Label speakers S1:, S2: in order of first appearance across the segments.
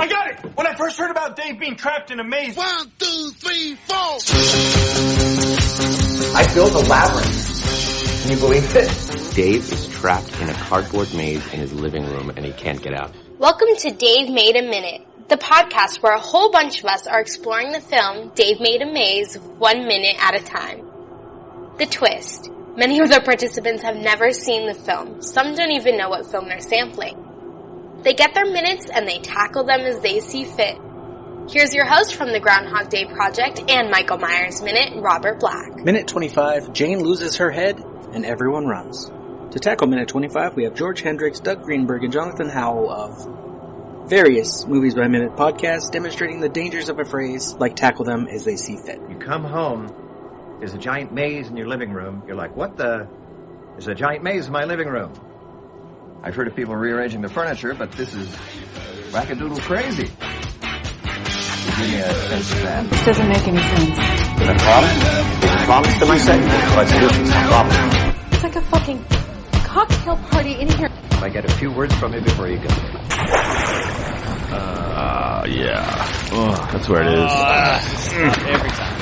S1: I got it! When I first heard about Dave being trapped in a maze...
S2: 1, 2, 3, 4!
S3: I built a labyrinth. Can you believe it?
S4: Dave is trapped in a cardboard maze in his living room and he can't get out.
S5: Welcome to Dave Made a Minute, the podcast where a whole bunch of us are exploring the film Dave Made a Maze 1 minute at a time. The twist. Many of the participants have never seen the film. Some don't even know what film they're sampling. They get their minutes and they tackle them as they see fit. Here's your host from the Groundhog Day Project and Michael Myers Minute, Robert Black.
S6: Minute 25, Jane loses her head and everyone runs. To tackle Minute 25, we have George Hendricks, Doug Greenberg, and Jonathan Howell of various Movies by Minute podcasts demonstrating the dangers of a phrase like tackle them as they see fit.
S3: You come home, there's a giant maze in your living room. You're like, what the? There's a giant maze in my living room. I've heard of people rearranging the furniture, but this is wackadoodle crazy. Give me a sense of that.
S7: This doesn't make any sense.
S4: The promise to myself, but solutions to problems.
S7: It's like a fucking cocktail party in here.
S3: I get a few words from you before you go.
S8: Yeah. Oh, that's where it is.
S1: Every time.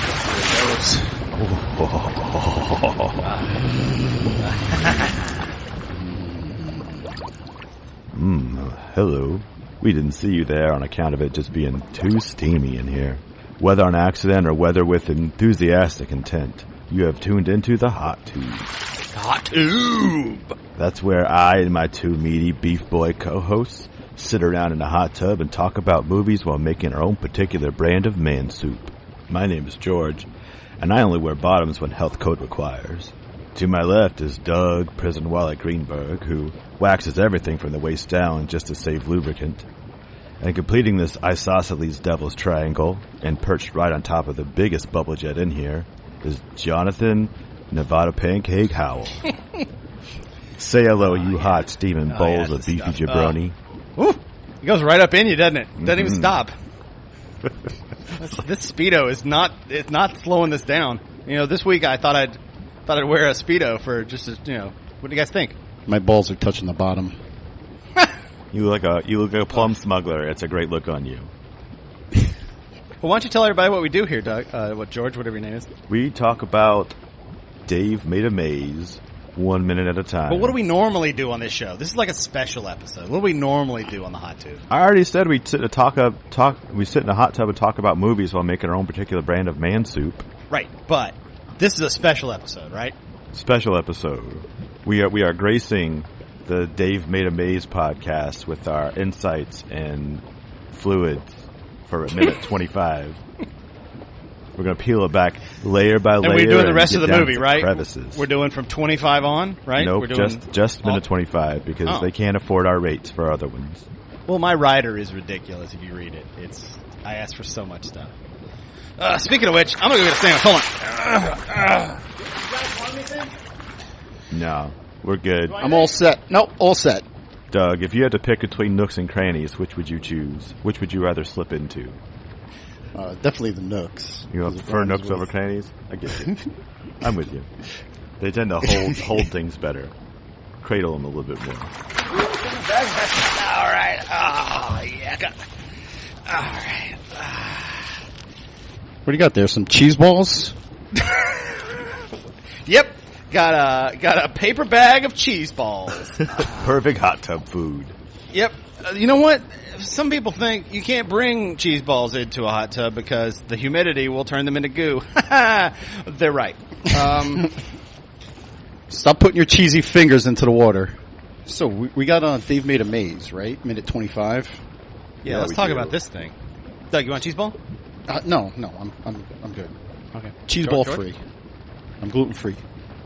S8: Hello. We didn't see you there on account of it just being too steamy in here. Whether on accident or whether with enthusiastic intent, you have tuned into the Hot Tube.
S1: Hot Tube!
S8: That's where I and my two meaty beef boy co-hosts sit around in a hot tub and talk about movies while making our own particular brand of man soup. My name is George, and I only wear bottoms when health code requires. To my left is Doug Prison Wallet Greenberg, who waxes everything from the waist down just to save lubricant. And completing this isosceles devil's triangle, and perched right on top of the biggest bubble jet in here, is Jonathan Nevada Pancake Howell. Say hello, you hot steaming bowls of beefy jabroni.
S1: It goes right up in you, doesn't it? Doesn't even stop. This Speedo is not slowing this down. You know, this week I thought I'd wear a Speedo for just what do you guys think?
S9: My balls are touching the bottom.
S8: You look like a plum smuggler. It's a great look on you.
S1: Well, why don't you tell everybody what we do here, Doug? George, whatever your name is.
S8: We talk about Dave Made a Maze 1 minute at a time.
S1: But what do we normally do on this show? This is like a special episode. What do we normally do on the Hot Tube?
S8: I already said we sit in a hot tub and talk about movies while making our own particular brand of man soup.
S1: Right, but this is a special episode, right?
S8: Special episode. We are gracing the Dave Made a Maze podcast with our insights and fluids for a minute 25. We're going to peel it back layer by layer.
S1: And we're doing the rest of the movie, right?
S8: Crevices.
S1: We're doing from 25 on, right?
S8: Nope,
S1: we're doing
S8: just minute 25 because they can't afford our rates for other ones.
S1: Well, my rider is ridiculous if you read it. I asked for so much stuff. Speaking of which, I'm going to go get a sandwich. Hold on.
S8: No, we're good.
S9: I'm all set. Nope, all set.
S8: Doug, if you had to pick between nooks and crannies, which would you choose? Which would you rather slip into?
S9: Definitely the nooks.
S8: You prefer nooks over crannies? I get you. I'm with you. They tend to hold things better. Cradle them a little bit more.
S1: All right. Oh, yeah. All right.
S9: What do you got there? Some cheese balls?
S1: Yep. Got a paper bag of cheese balls.
S8: Perfect hot tub food.
S1: Yep. You know what? Some people think you can't bring cheese balls into a hot tub because the humidity will turn them into goo. They're right.
S9: Stop putting your cheesy fingers into the water. So we got Dave Made a Maze, right? Minute 25.
S1: Yeah, let's talk about this thing. Doug, you want a cheese ball?
S9: No, I'm good.
S1: Okay.
S9: Cheese ball free. I'm gluten free.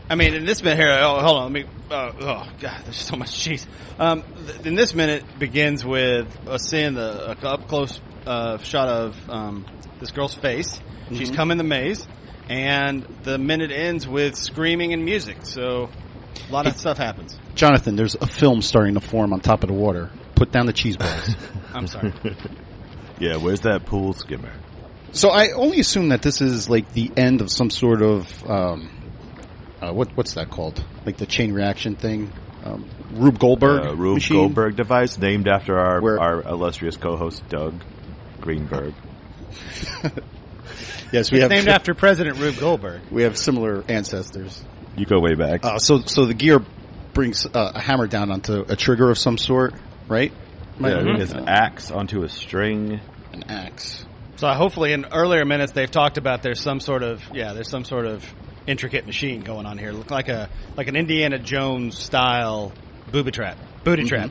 S1: I mean, in this minute here, hold on, let me, oh God, there's so much cheese. In this minute begins with us seeing a up-close shot of this girl's face. Mm-hmm. She's come in the maze, and the minute ends with screaming and music, so a lot of stuff happens.
S9: Jonathan, there's a film starting to form on top of the water. Put down the cheese balls.
S1: I'm sorry.
S8: Yeah, where's that pool skimmer?
S9: So I only assume that this is like the end of some sort of... what's that called? Like the chain reaction thing? Rube Goldberg
S8: Rube
S9: machine.
S8: Goldberg device named after
S9: Where-
S8: our illustrious co-host Doug Greenberg.
S9: Yes, we
S1: It's
S9: have
S1: named after President Rube Goldberg.
S9: we have similar ancestors.
S8: You go way back.
S9: So the gear brings a hammer down onto a trigger of some sort, right?
S8: It's an axe onto a string.
S9: An axe.
S1: So hopefully in earlier minutes they've talked about there's some sort of intricate machine going on here. Look like an Indiana Jones style booby trap. Booty trap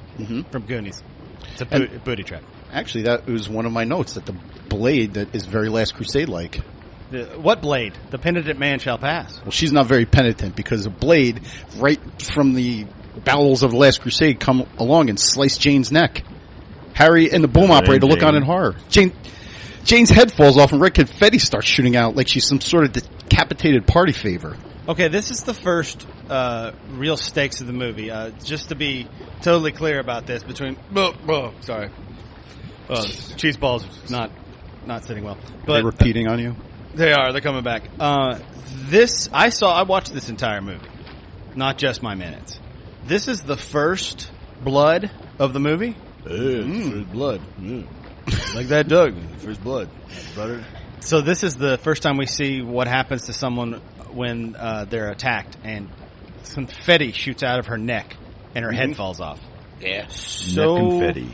S1: from Goonies. It's a booty trap.
S9: Actually, that was one of my notes, that the blade that is very Last Crusade-like.
S1: What blade? The penitent man shall pass.
S9: Well, she's not very penitent because a blade right from the bowels of the Last Crusade come along and slice Jane's neck. Harry and the boom operator look on in horror. Jane's head falls off and red confetti starts shooting out like she's some sort of decapitated party favor.
S1: Okay, this is the first real stakes of the movie. Just to be totally clear about this, sorry. Cheese balls not sitting well. But
S9: They're repeating on you?
S1: They are. They're coming back. I watched this entire movie, not just my minutes. This is the first blood of the movie.
S9: First blood.
S1: Like that, Doug. First blood, brother. So this is the first time we see what happens to someone when they're attacked, and confetti shoots out of her neck, and her head falls off.
S9: Yeah.
S1: So
S8: Neck confetti.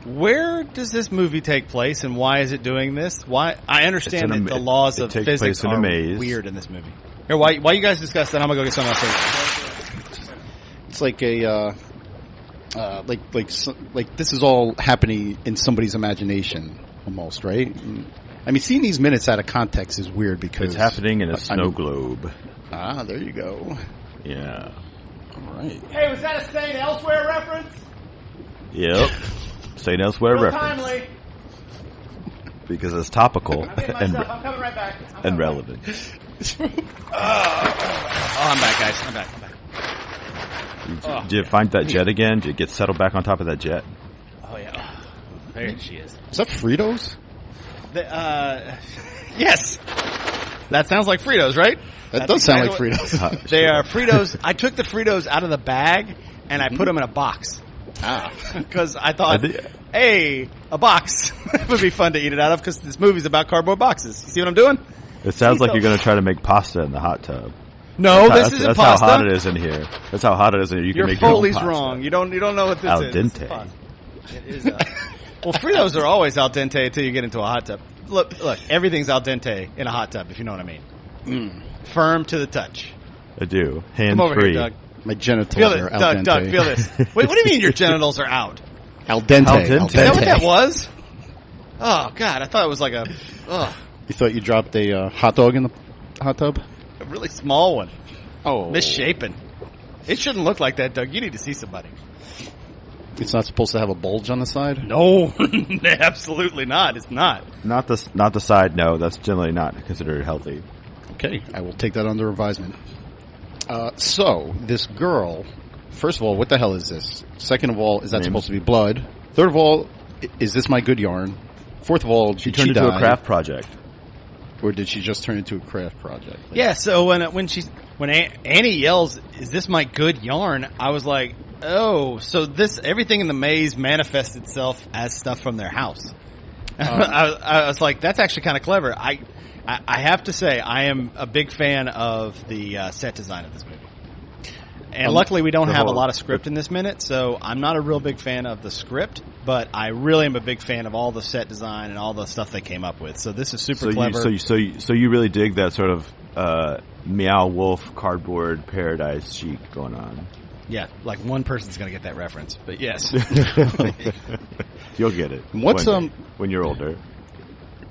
S1: where does this movie take place, and why is it doing this? Why I understand that the laws of physics are weird in this movie. Here, while you guys discuss that, I'm gonna go get something else.
S9: It's like a like this is all happening in somebody's imagination almost, right? I mean, seeing these minutes out of context is weird because
S8: It's happening in a snow globe.
S9: Ah, there you go.
S8: Yeah.
S9: All right.
S1: Hey, was that a St. Elsewhere reference?
S8: Yep. St. Elsewhere
S1: Real
S8: reference.
S1: timely.
S8: Because it's topical
S1: I'm coming right back.
S8: and relevant.
S1: I'm back, guys. I'm back.
S8: Did you find that jet again? Did you get settled back on top of that jet?
S1: Oh, yeah. There she is.
S9: Is that Fritos?
S1: Yes. That sounds like Fritos, right?
S9: That does sound like Fritos.
S1: They are Fritos. I took the Fritos out of the bag and I put them in a box. Because I thought, hey, a box would be fun to eat it out of because this movie's about cardboard boxes. You see what I'm doing?
S8: It sounds like you're going to try to make pasta in the hot tub.
S1: No, this isn't
S8: that's
S1: pasta.
S8: That's how hot it is in here. That's how hot it is in here. You can make your own
S1: Foley's
S8: pasta.
S1: wrong. You don't know what this
S8: Al
S1: is.
S8: dente.
S1: It is. Well, Fritos are always al dente until you get into a hot tub. Look, everything's al dente in a hot tub, if you know what I mean. Firm to the touch.
S8: I do. Hands
S1: Come over
S8: free.
S1: here, Doug.
S9: My genitals
S1: Feel
S9: are
S1: it,
S9: al
S1: Doug.
S9: dente.
S1: Doug, feel this. Wait, what do you mean your genitals are out?
S9: Al dente.
S8: Al dente.
S9: Al
S1: Is that what
S9: dente.
S1: that was? Oh God, I thought it was like a
S9: You thought you dropped a hot dog in the hot tub?
S1: a really small one,
S9: Oh.
S1: misshapen. It shouldn't look like that, Doug. You need to see somebody.
S9: It's not supposed to have a bulge on the side?
S1: No, absolutely not. It's not.
S8: Not the side. No, that's generally not considered healthy.
S9: Okay, I will take that under advisement. So, this girl, first of all, what the hell is this? Second of all, is that supposed to be blood? Third of all, is this my good yarn? Fourth of all,
S8: She turned into a craft project.
S9: Or did she just turn into a craft project?
S1: Yeah. So when Annie yells, "Is this my good yarn?" I was like, "Oh, so everything in the maze manifests itself as stuff from their house." I was like, "That's actually kind of clever." I have to say, I am a big fan of the set design of this movie. And luckily, we don't have a lot of script in this minute, so I'm not a real big fan of the script, but I really am a big fan of all the set design and all the stuff they came up with. So this is super clever.
S8: So you really dig that sort of meow wolf cardboard paradise chic going on.
S1: Yeah, like one person's going to get that reference, but yes.
S8: You'll get it.
S9: What's
S8: when you're older?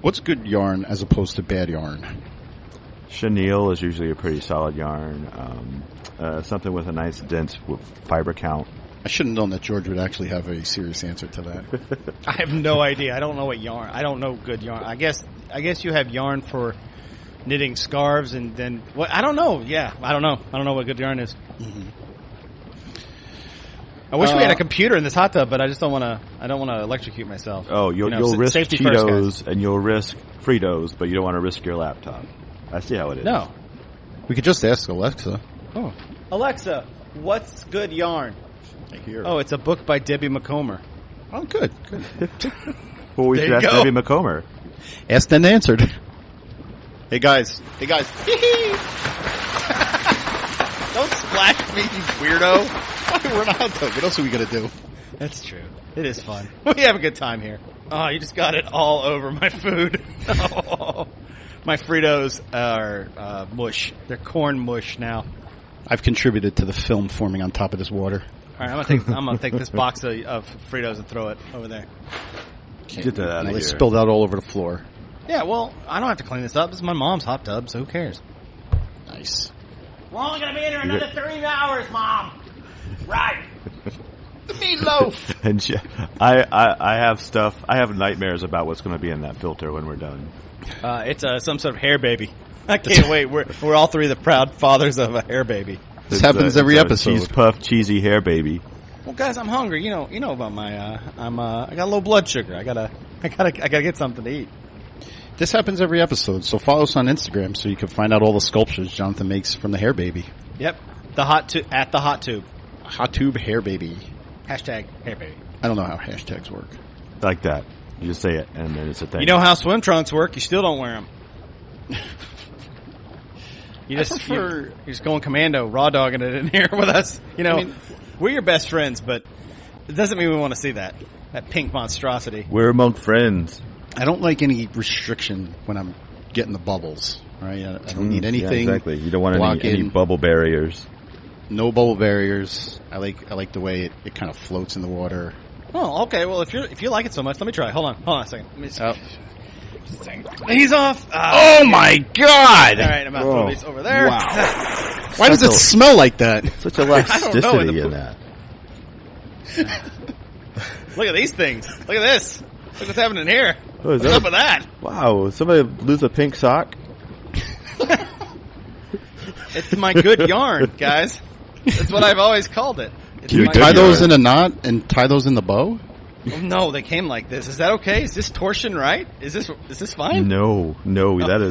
S9: What's good yarn as opposed to bad yarn?
S8: Chenille is usually a pretty solid yarn. Something with a nice dense fiber count.
S9: I should have known that George would actually have a serious answer to that.
S1: I have no idea. I don't know what yarn. I don't know good yarn. I guess you have yarn for knitting scarves and then what? I don't know. Yeah, I don't know. I don't know what good yarn is.
S9: Mm-hmm.
S1: I wish we had a computer in this hot tub, but I just don't want to. I don't want to electrocute myself.
S8: Oh, you'll risk
S1: safety
S8: Cheetos
S1: first, guys.
S8: and you'll risk Fritos, but you don't want to risk your laptop. I see how it is.
S1: No.
S9: We could just ask Alexa.
S1: Oh, Alexa, What's good yarn?
S9: I hear.
S1: Oh, it's a book by Debbie McComber.
S9: Oh, good.
S8: Well, we
S1: There
S8: should
S1: you
S8: ask
S1: go.
S8: Debbie McComber.
S9: Asked and answered. Hey guys.
S1: Don't splash me, you weirdo.
S9: We're in a hot tub. What else are we gonna do?
S1: That's true. It is fun. We have a good time here. Oh, you just got it all over my food. Oh, my Fritos are mush. They're corn mush now.
S9: I've contributed to the film forming on top of this water.
S1: All right, I'm gonna take this box of Fritos and throw it over there.
S8: Get that out of
S9: They
S8: here.
S9: spilled out all over the floor.
S1: Yeah, well, I don't have to clean this up. This is my mom's hot tub, so who cares?
S9: Nice.
S1: We're only gonna be in here another 3 hours, Mom. Right.
S9: The meatloaf.
S8: And I have stuff. I have nightmares about what's going to be in that filter when we're done.
S1: It's some sort of hair baby. I can't wait. We're all three the proud fathers of a hair baby.
S9: This happens every
S8: It's a
S9: episode.
S8: Cheese puff, cheesy hair baby.
S1: Well, guys, I'm hungry. You know about my. I got low blood sugar. I gotta get something to eat.
S9: This happens every episode, so follow us on Instagram so you can find out all the sculptures Jonathan makes from the hair baby.
S1: Yep. At the hot tube.
S9: Hot tube hair baby.
S1: Hashtag hair baby.
S9: I don't know how hashtags work.
S8: Like that. You just say it, and then it's a thing.
S1: You know how swim trunks work. You still don't wear them. You're just going commando, raw dogging it in here with us. You know, we're your best friends, but it doesn't mean we want to see that pink monstrosity.
S8: We're among friends.
S9: I don't like any restriction when I'm getting the bubbles. Right? I don't need anything.
S8: Yeah, exactly. You don't want any bubble barriers.
S9: No bubble barriers. I like the way it kind of floats in the water.
S1: Oh, okay. Well, if you like it so much, let me try. Hold on a second. Let me see.
S9: Oh.
S1: He's off.
S9: Oh my God!
S1: All right, I'm about to throw these over there.
S9: Wow. Why does it smell like that?
S8: Such elasticity
S1: I don't know.
S8: in that.
S1: Look at these things. Look at this. Look what's happening here.
S8: Oh, is
S1: What's
S8: that
S1: up with that?
S8: Wow, somebody lose a pink sock?
S1: It's my good yarn, guys. That's what I've always called it. It's
S9: Can you
S1: my
S9: tie
S1: good
S9: those
S1: yarn.
S9: in a knot and tie those in the bow?
S1: Oh, no, they came like this. Is that okay? Is this torsion right? Is this fine?
S8: No, that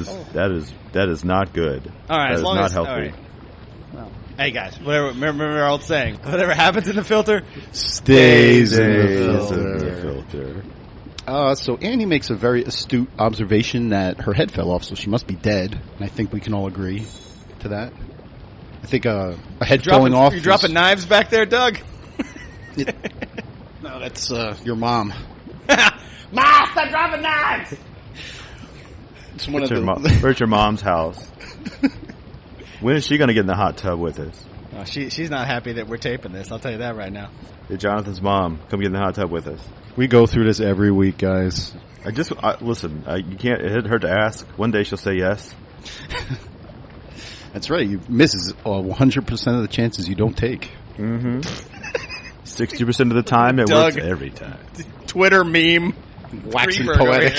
S8: is not good.
S1: All right,
S8: that
S1: as
S8: is
S1: long
S8: not
S1: as
S8: healthy.
S1: all right. Well, hey guys, remember our old saying: whatever happens in the filter
S9: Stays in
S8: the filter.
S9: So Annie makes a very astute observation that her head fell off, so she must be dead. And I think we can all agree to that. I think a head falling off.
S1: You dropping knives back there, Doug?
S9: No, that's your mom.
S1: Mom, stop dropping knives!
S9: It's one of
S8: Where's your mom's house? When is she going to get in the hot tub with us?
S1: Oh, she's not happy that we're taping this. I'll tell you that right now.
S8: Hey, Jonathan's mom, come get in the hot tub with us.
S9: We go through this every week, guys.
S8: Listen. You can't. It hurt her to ask. One day she'll say yes.
S9: That's right. You misses 100% of the chances you don't take.
S8: Mm-hmm. 60% of the time, it
S1: Doug.
S8: works every time.
S1: Twitter meme.
S9: Waxing
S1: Greenberg over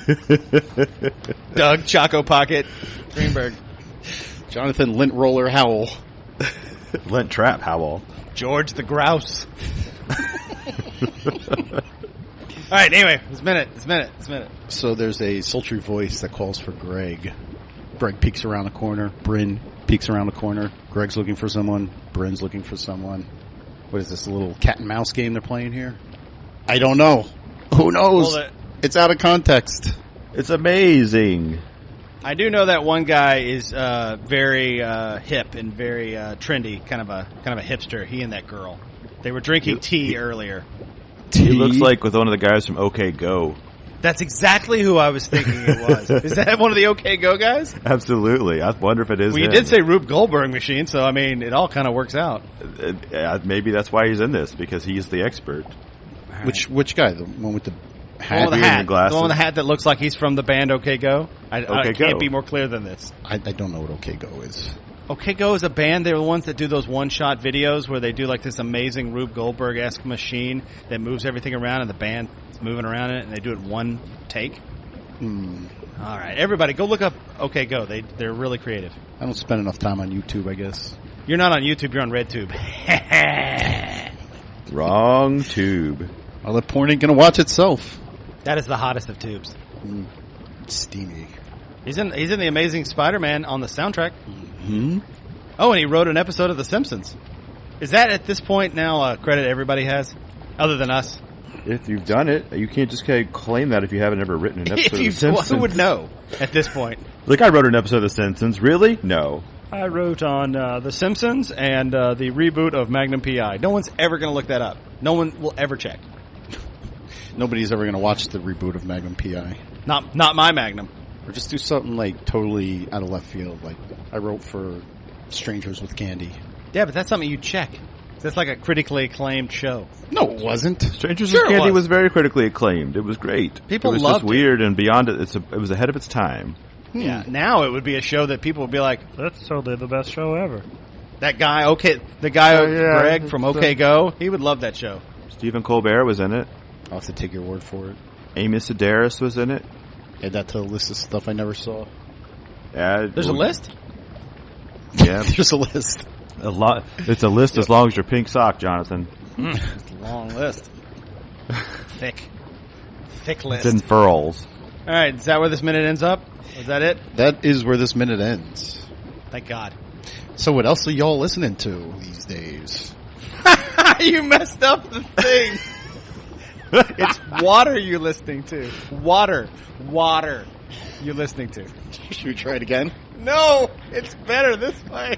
S9: poetic.
S1: Doug, Choco Pocket, Greenberg.
S9: Jonathan Lint Roller Howell.
S8: Lent Trap Howell.
S1: George the Grouse. All right, anyway, this minute.
S9: So there's a sultry voice that calls for Greg. Greg peeks around the corner. Bryn peeks around the corner. Greg's looking for someone. Bryn's looking for someone. What is this, a little cat and mouse game they're playing here? I don't know. Who knows?
S1: Well,
S9: it's out of context.
S8: It's amazing.
S1: I do know that one guy is very hip and very trendy, kind of a hipster. He and that girl, they were drinking tea earlier.
S8: He looks like with one of the guys from OK Go.
S1: That's exactly who I was thinking it was. Is that one of the OK Go guys?
S8: Absolutely. I wonder if it is.
S1: Well, you
S8: him.
S1: did say Rube Goldberg machine, so I mean, it all kind of works out.
S8: Maybe that's why he's in this, because he's the expert.
S9: Right. Which guy? The one with the hat?
S1: The one with the hat.
S8: Glasses.
S1: The one with the hat that looks like he's from the band OK Go. I
S8: OK
S1: can't
S8: Go.
S1: be more clear than this.
S9: I don't know what OK Go is.
S1: OK Go is a band. They're the ones that do those one-shot videos where they do like this amazing Rube Goldberg-esque machine that moves everything around, and the band is moving around in it, and they do it one take. All right, everybody, go look up OK Go. They're really creative.
S9: I don't spend enough time on YouTube, I guess.
S1: You're not on YouTube. You're on RedTube.
S8: Wrong tube.
S9: Well, the porn ain't gonna watch itself.
S1: That is the hottest of tubes.
S9: It's steamy.
S1: He's in the Amazing Spider-Man on the soundtrack.
S9: Hmm.
S1: Oh, and he wrote an episode of The Simpsons. Is that at this point now a credit everybody has, other than us?
S8: If you've done it, you can't just claim that if you haven't ever written an episode of The Simpsons.
S1: Who would know at this point?
S8: Like, I wrote an episode of The Simpsons. Really? No.
S1: I wrote on The Simpsons and the reboot of Magnum P.I. No one's ever going to look that up. No one will ever check.
S9: Nobody's ever going to watch the reboot of Magnum P.I.
S1: Not my Magnum.
S9: Or just do something like totally out of left field. Like I wrote for Strangers with Candy.
S1: Yeah, but that's something you check. That's like a critically acclaimed show.
S9: No, it wasn't.
S8: Strangers with Candy was very critically acclaimed. It was great.
S1: People
S8: loved it. It was just weird and beyond it. It was ahead of its time.
S1: Yeah, now it would be a show that people would be like, that's totally the best show ever. That guy, Greg from OK Go, he would love that show.
S8: Stephen Colbert was in it.
S9: I'll have to take your word for it.
S8: Amy Sedaris was in it.
S9: Add that to a list of stuff I never saw.
S8: Yeah,
S1: there's a list?
S8: Yeah.
S9: There's a list.
S8: A lot. It's a list as long as your pink sock, Jonathan.
S1: It's a long list. Thick list.
S8: It's in furls.
S1: All right, is that where this minute ends up? Is that it?
S9: That is where this minute ends.
S1: Thank God.
S9: So what else are y'all listening to these days?
S1: You messed up the thing. It's water you're listening to. Water you're listening to.
S9: Should we try it again?
S1: No, it's better this way.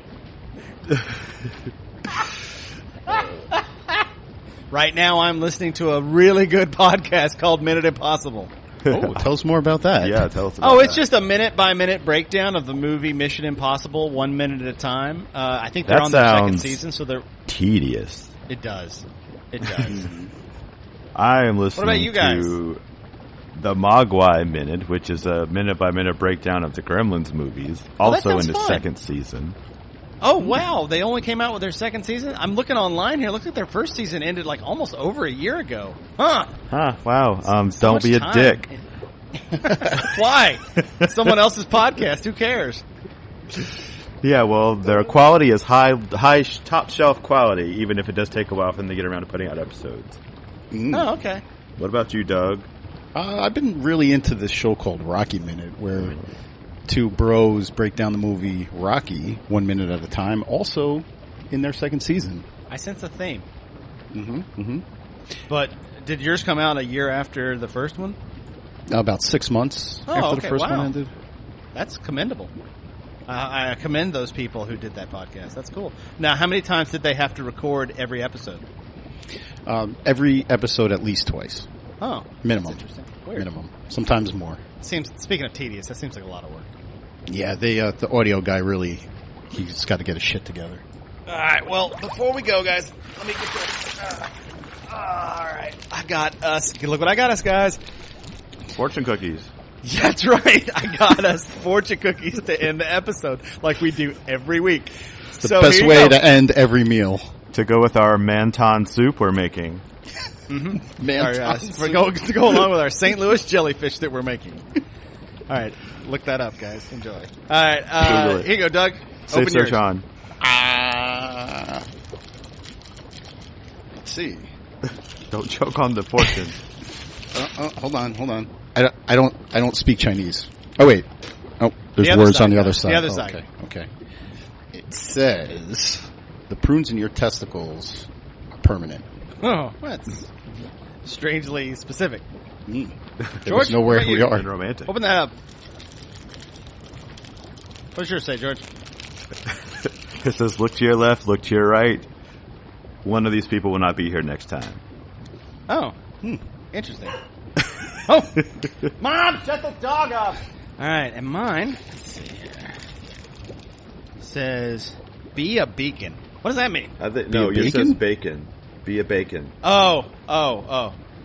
S1: Right now I'm listening to a really good podcast called Minute Impossible.
S9: Oh, tell us more about that.
S8: Yeah, tell us about
S1: that. It's just a minute-by-minute breakdown of the movie Mission Impossible, 1 minute at a time. I think they're on their second season, so they're...
S8: tedious.
S1: It does.
S8: I am listening
S1: what about you guys?
S8: to the Mogwai Minute, which is a minute-by-minute breakdown of the Gremlins movies, also in the second season.
S1: Oh, wow. They only came out with their second season? I'm looking online here. Look at their first season ended like almost over a year ago. Huh.
S8: Wow. Don't be a dick.
S1: Why? It's someone else's podcast. Who cares?
S8: Yeah, well, their quality is high top shelf quality, even if it does take a while for them to get around to putting out episodes.
S1: Oh, okay.
S8: What about you, Doug?
S9: I've been really into this show called Rocky Minute, where two bros break down the movie Rocky 1 minute at a time, also in their second season.
S1: I sense a theme.
S9: Mm-hmm.
S1: But did yours come out a year after the first one?
S9: About 6 months after the first one ended.
S1: That's commendable. I commend those people who did that podcast. That's cool. Now, how many times did they have to record every episode?
S9: Every episode at least twice.
S1: Oh.
S9: Minimum.
S1: That's interesting. Weird.
S9: Minimum. Sometimes more.
S1: Speaking of tedious, that seems like a lot of work.
S9: Yeah, the audio guy really, he's got to get his shit together.
S1: All right, well, before we go, guys, let me get this. All right, I got us. Look what I got us, guys.
S8: Fortune cookies.
S1: Yeah, that's right. I got us fortune cookies to end the episode like we do every week.
S9: It's the best way to end every meal.
S8: To go with our manton soup we're making.
S1: Mm-hmm. To go along with our St. Louis jellyfish that we're making. All right, look that up, guys. Enjoy. All right, here you go, Doug.
S8: Safe search on.
S9: Let's see.
S8: Don't choke on the fortune.
S9: Hold on. I don't speak Chinese. Oh wait. Oh, there's words on the other side.
S1: The other side.
S9: Okay. It says the prunes in your testicles are permanent.
S1: Oh, that's strangely specific.
S9: George, know where we are.
S8: Romantic.
S1: Open that up. What does yours say, George?
S8: It says, look to your left, look to your right. One of these people will not be here next time.
S1: Oh, interesting. Oh, Mom, shut the dog up. All right, and mine, let's see here, says, be a beacon. What does that mean?
S8: No, yours says bacon. Be a bacon.
S1: Oh.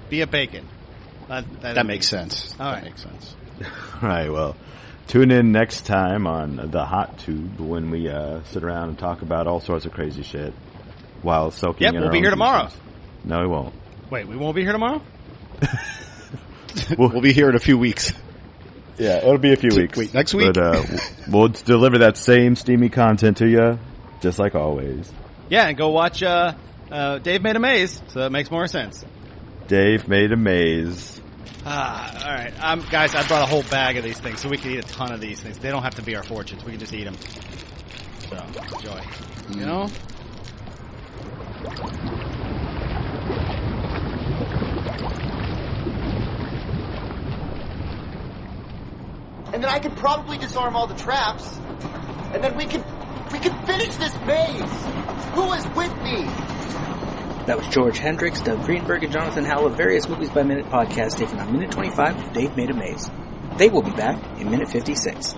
S1: Be a bacon.
S9: That makes sense.
S1: All right.
S9: That makes sense.
S8: All right, well, tune in next time on the Hot Tube when we sit around and talk about all sorts of crazy shit while soaking in our
S1: we'll be here tomorrow.
S8: Juices. No, we won't.
S1: Wait, we won't be here tomorrow?
S9: We'll be here in a few weeks.
S8: Yeah, it'll be a few weeks.
S9: Wait, next week?
S8: But we'll deliver that same steamy content to you, just like always.
S1: Yeah, and go watch Dave Made a Maze, so that makes more sense.
S8: Dave Made a Maze.
S1: All right. Guys, I brought a whole bag of these things, so we can eat a ton of these things. They don't have to be our fortunes. We can just eat them. So enjoy. You know.
S2: And then I could probably disarm all the traps. And then we can finish this maze. Who is with me?
S6: That was George Hendricks, Doug Greenberg, and Jonathan Howell of Various Movies by Minute podcast taking on Minute 25 with Dave Made a Maze. They will be back in Minute 56.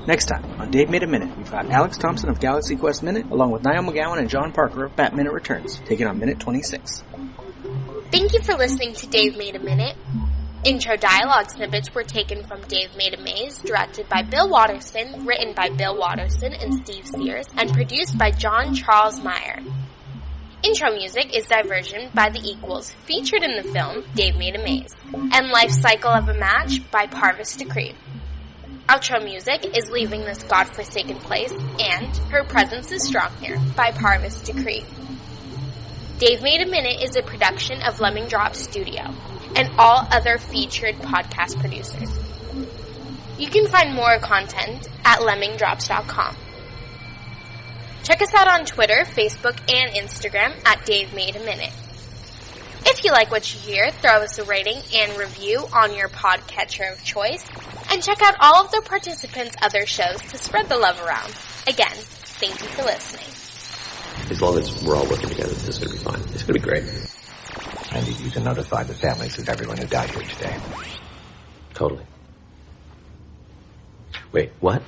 S6: Next time on Dave Made a Minute, we've got Alex Thompson of Galaxy Quest Minute, along with Niall McGowan and John Parker of Bat Minute Returns, taking on Minute 26.
S5: Thank you for listening to Dave Made a Minute. Intro dialogue snippets were taken from Dave Made a Maze, directed by Bill Watterson, written by Bill Watterson and Steve Sears, and produced by John Charles Meyer. Intro music is Diversion by The Equals, featured in the film Dave Made a Maze, and Life Cycle of a Match by Parvis Decree. Outro music is Leaving This Godforsaken Place and Her Presence is Strong Here by Parvis Decree. Dave Made a Minute is a production of Lemming Drop Studio and all other featured podcast producers. You can find more content at lemmingdrops.com. Check us out on Twitter, Facebook, and Instagram at Dave Made a Minute. If you like what you hear, throw us a rating and review on your podcatcher of choice, and check out all of the participants' other shows to spread the love around. Again, thank you for listening.
S10: As long as we're all working together, this is going to be fine. It's going to be great.
S2: I need you to notify the families of everyone who died here today.
S10: Totally. Wait, what?